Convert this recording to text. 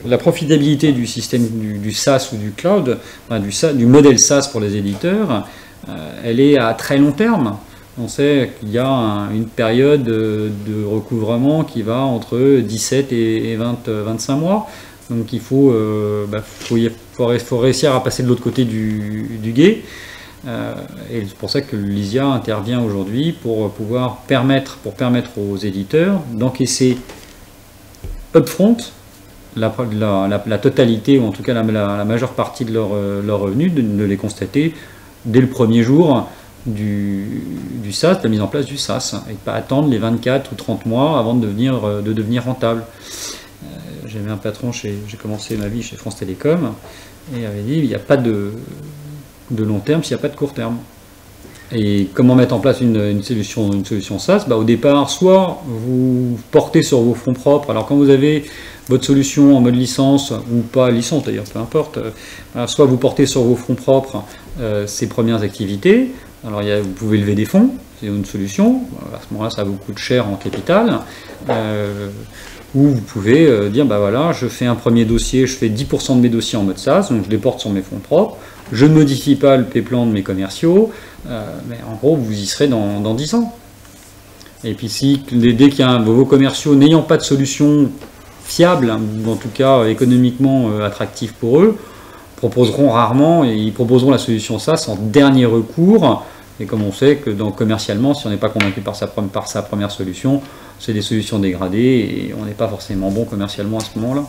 la profitabilité du système du SaaS ou du cloud, du modèle SaaS pour les éditeurs, elle est à très long terme. On sait qu'il y a une période de recouvrement qui va entre 17 et 25 mois. Donc il faut réussir à passer de l'autre côté du gué. Et c'est pour ça que Lysia intervient aujourd'hui pour permettre aux éditeurs d'encaisser upfront la totalité, ou en tout cas la majeure partie de leurs revenus, de les constater dès le premier jour du SaaS, de la mise en place du SaaS, et pas attendre les 24 ou 30 mois avant de devenir rentable. J'avais un patron, j'ai commencé ma vie chez France Télécom, et il avait dit il n'y a pas de long terme s'il n'y a pas de court terme. Et comment mettre en place une solution SaaS? Au départ, soit vous portez sur vos fonds propres. Alors quand vous avez votre solution en mode licence, ou pas licence d'ailleurs, peu importe, soit vous portez sur vos fonds propres ces premières activités. Alors vous pouvez lever des fonds, c'est une solution. À ce moment-là, ça vous coûte cher en capital. Ou vous pouvez dire, voilà, je fais un premier dossier, je fais 10% de mes dossiers en mode SaaS, donc je les porte sur mes fonds propres. Je ne modifie pas le P-plan de mes commerciaux, mais en gros, vous y serez dans 10 ans. Et puis dès qu'il y a vos commerciaux n'ayant pas de solution fiable, ou en tout cas économiquement attractive pour eux, proposeront rarement, et ils proposeront la solution SaaS en dernier recours. Et comme on sait que commercialement, si on n'est pas convaincu par sa première solution, c'est des solutions dégradées, et on n'est pas forcément bon commercialement à ce moment-là.